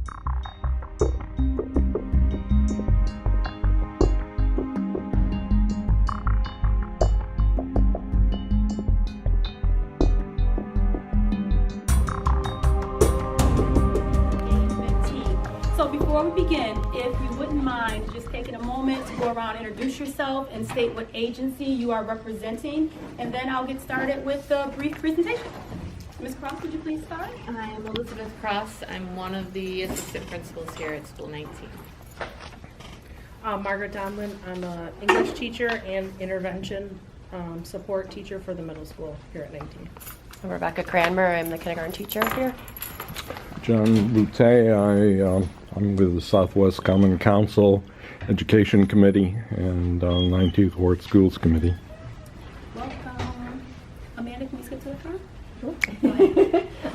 So before we begin, if you wouldn't mind just taking a moment to go around, introduce yourself, and state what agency you are representing, and then I'll get started with the brief presentation. Ms. Cross, would you please start? I am Elizabeth Cross. I'm one of the assistant principals here at School 19. Margaret Donlin. I'm an English teacher and intervention support teacher for the middle school here at 19. I'm Rebecca Cranmer. I'm the kindergarten teacher here. John Boutte. I'm with the Southwest Common Council Education Committee and 19th Ward Schools Committee. Welcome. Amanda, can you skip to the front?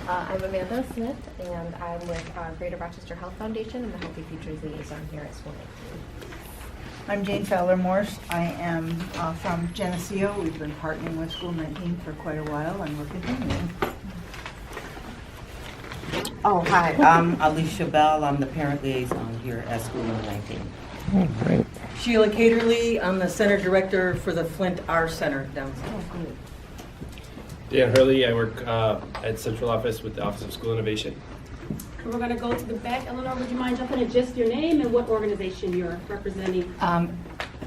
I'm Amanda Smith, and I'm with Greater Rochester Health Foundation and the Healthy Futures Liaison here at School 19. I'm Jane Fowler-Morse. I am from Geneseo. We've been partnering with School 19 for quite a while, and we're continuing. Oh, hi. I'm Alicia Bell. I'm the parent liaison here at School 19. Oh, great. Sheila Caterly. I'm the center director for the Flint R Center downtown. Oh, good. Dan Hurley. I work at Central Office with the Office of School Innovation. We're going to go to the back. Eleanor, would you mind jumping in just your name and what organization you're representing?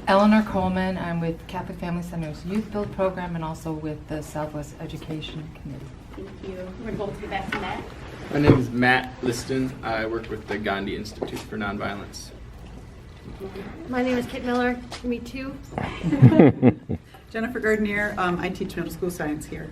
Eleanor Coleman. I'm with Catholic Family Center's Youth Build Program and also with the Southwest Education Committee. Thank you. We're going to go to the back to Matt. My name is Matt Liston. I work with the Gandhi Institute for Nonviolence. My name is Kit Miller. Me too. Jennifer Gardner. I teach middle school science here.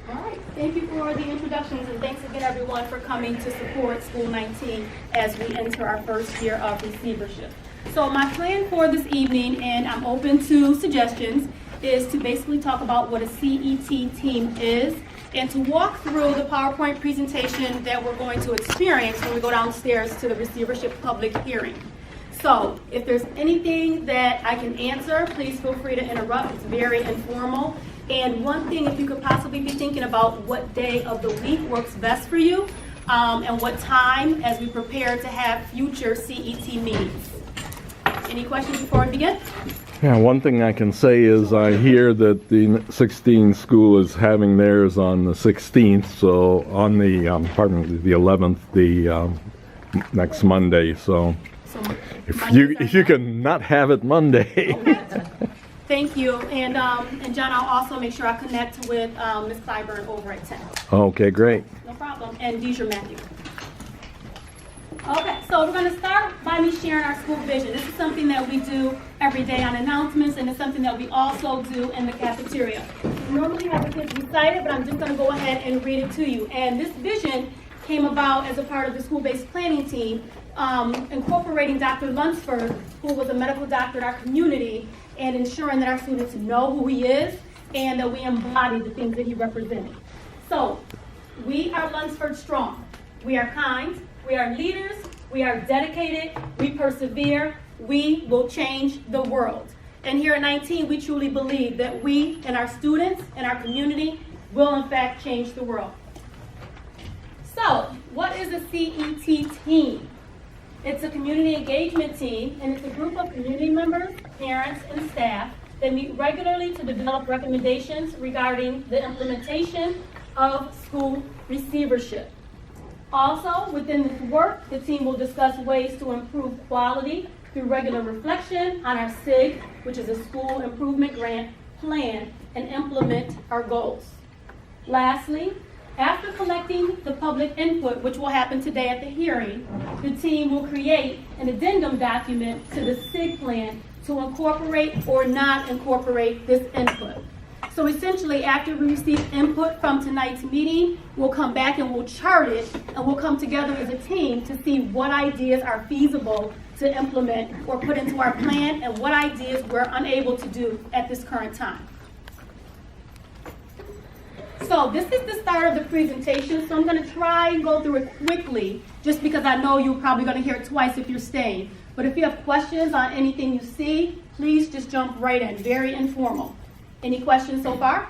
All right. Thank you for the introductions, and thanks again, everyone, for coming to support School 19 as we enter our first year of receivership. So my plan for this evening, and I'm open to suggestions, is to basically talk about what a CET team is and to walk through the PowerPoint presentation that we're going to experience when we go downstairs to the receivership public hearing. So if there's anything that I can answer, please feel free to interrupt. It's very informal. And one thing, if you could possibly be thinking about what day of the week works best for you and what time as we prepare to have future CET meetings. Any questions before we begin? Yeah, one thing I can say is I hear that the 16 school is having theirs on the 16th, so on the, the 11th, the next Monday. So if you can not have it Monday. Okay. Thank you. And John, I'll also make sure I connect with Ms. Clyburn over at 10. Okay, great. No problem. And Deidre Matthew. Okay, so we're going to start by me sharing our school vision. This is something that we do every day on announcements, and it's something that we also do in the cafeteria. We normally have the kids recite it, but I'm just going to go ahead and read it to you. And this vision came about as a part of the school-based planning team, incorporating Dr. Lunsford, who was a medical doctor in our community, and ensuring that our students know who he is and that we embody the things that he represented. So, we are Lunsford strong. We are kind. We are leaders, we are dedicated, we persevere, we will change the world. And here at 19, we truly believe that we and our students and our community will in fact change the world. So, what is a CET team? It's a community engagement team, and it's a group of community members, parents, and staff that meet regularly to develop recommendations regarding the implementation of school receivership. Also, within this work, the team will discuss ways to improve quality through regular reflection on our SIG, which is a school improvement grant plan, and implement our goals. Lastly, after collecting the public input, which will happen today at the hearing, the team will create an addendum document to the SIG plan to incorporate or not incorporate this input. So essentially, after we receive input from tonight's meeting, we'll come back and we'll chart it, and we'll come together as a team to see what ideas are feasible to implement or put into our plan and what ideas we're unable to do at this current time. So this is the start of the presentation, so I'm going to try and go through it quickly, just because I know you're probably going to hear it twice if you're staying. But if you have questions on anything you see, please just jump right in. Very informal. Any questions so far?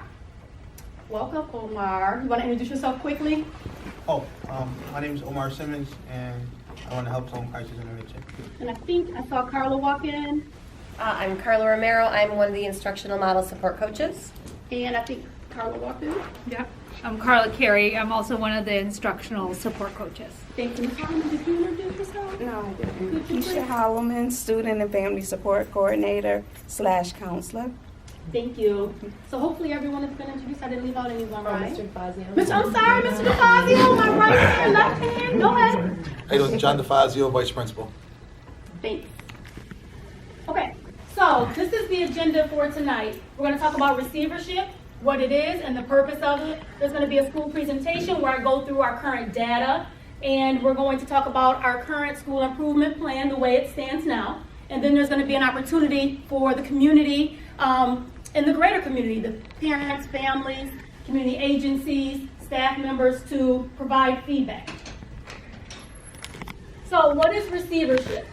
Welcome, Omar. You want to introduce yourself quickly? My name is Omar Simmons, and I want to help home crisis intervention. And I think I saw Carla walk in. I'm Carla Romero. I'm one of the instructional model support coaches. And I think Carla walked in. Yep. I'm Carla Carey. I'm also one of the instructional support coaches. Thank you. Ms. Holloman, did you introduce yourself? No, I didn't. Could you Keisha please? Holloman, Student and Family Support Coordinator / Counselor. Thank you. So hopefully everyone has been introduced. I didn't leave out anyone, right? Mr. Fazio. I'm sorry, Mr. DeFazio, my right hand, left hand, go ahead. Hey, look, John DeFazio, Vice Principal. Thanks. Okay, so this is the agenda for tonight. We're going to talk about receivership, what it is, and the purpose of it. There's going to be a school presentation where I go through our current data, and we're going to talk about our current school improvement plan, the way it stands now. And then there's going to be an opportunity for the community, and the greater community, the parents, families, community agencies, staff members to provide feedback. So what is receivership?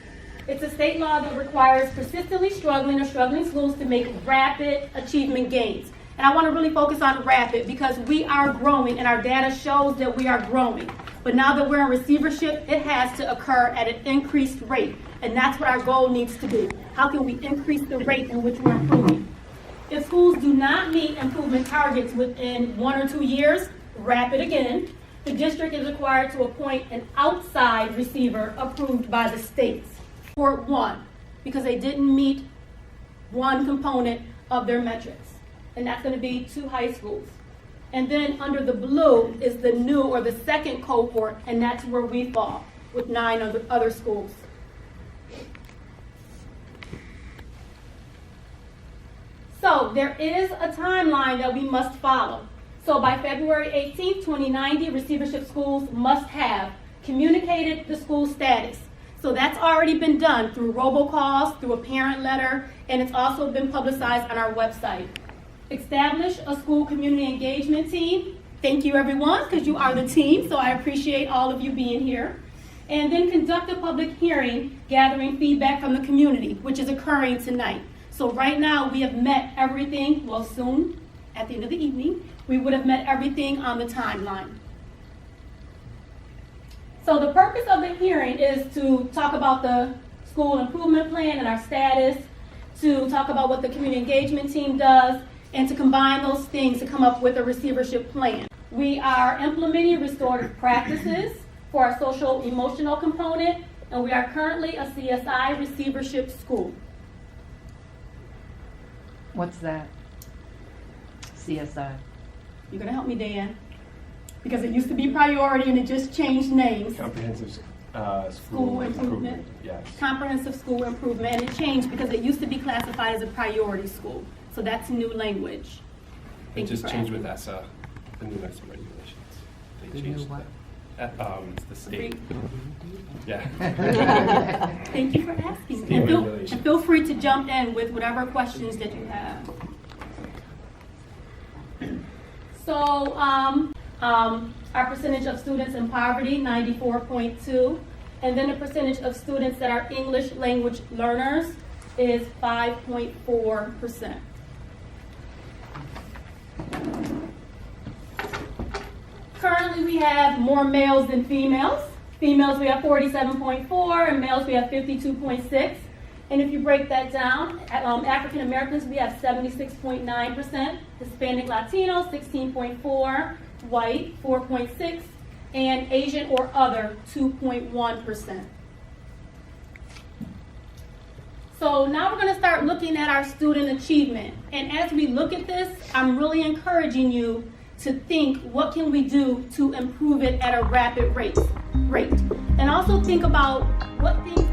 It's a state law that requires persistently struggling or struggling schools to make rapid achievement gains. And I want to really focus on rapid because we are growing and our data shows that we are growing. But now that we're in receivership, it has to occur at an increased rate. And that's what our goal needs to be. How can we increase the rate in which we're improving? If schools do not meet improvement targets within 1 or 2 years, rapid again, the district is required to appoint an outside receiver approved by the states for one, because they didn't meet one component of their metrics. And that's going to be 2 high schools. And then under the blue is the new or the second cohort, and that's where we fall with 9 other schools. So there is a timeline that we must follow. So by February 18th, 2090, receivership schools must have communicated the school status. So that's already been done through robocalls, through a parent letter, and it's also been publicized on our website. Establish a school community engagement team. Thank you everyone, because you are the team, so I appreciate all of you being here. And then conduct a public hearing, gathering feedback from the community, which is occurring tonight. So right now we have met everything, well soon, at the end of the evening, we would have met everything on the timeline. So the purpose of the hearing is to talk about the school improvement plan and our status, to talk about what the community engagement team does, and to combine those things to come up with a receivership plan. We are implementing restorative practices for our social emotional component, and we are currently a CSI receivership school. What's that? CSI. You're gonna help me, Dan? Because it used to be priority and it just changed names. Comprehensive School improvement. Yes. Comprehensive school improvement, and it changed because it used to be classified as a priority school. So that's new language. It just changed with asking. ESSA, the new ESSA regulations. They The new changed what? it's the state. Yeah. Thank you for asking. State And regulations. feel free to jump in with whatever questions that you have. So, our percentage of students in poverty, 94.2. And then the percentage of students that are English language learners is 5.4%. Currently, we have more males than females. Females, we have 47.4, and males, we have 52.6. And if you break that down, African Americans, we have 76.9%, Hispanic Latino, 16.4%, white, 4.6%, and Asian or other, 2.1%. So now we're going to start looking at our student achievement. And as we look at this, I'm really encouraging you to think, what can we do to improve it at a rapid rate? And also think about what things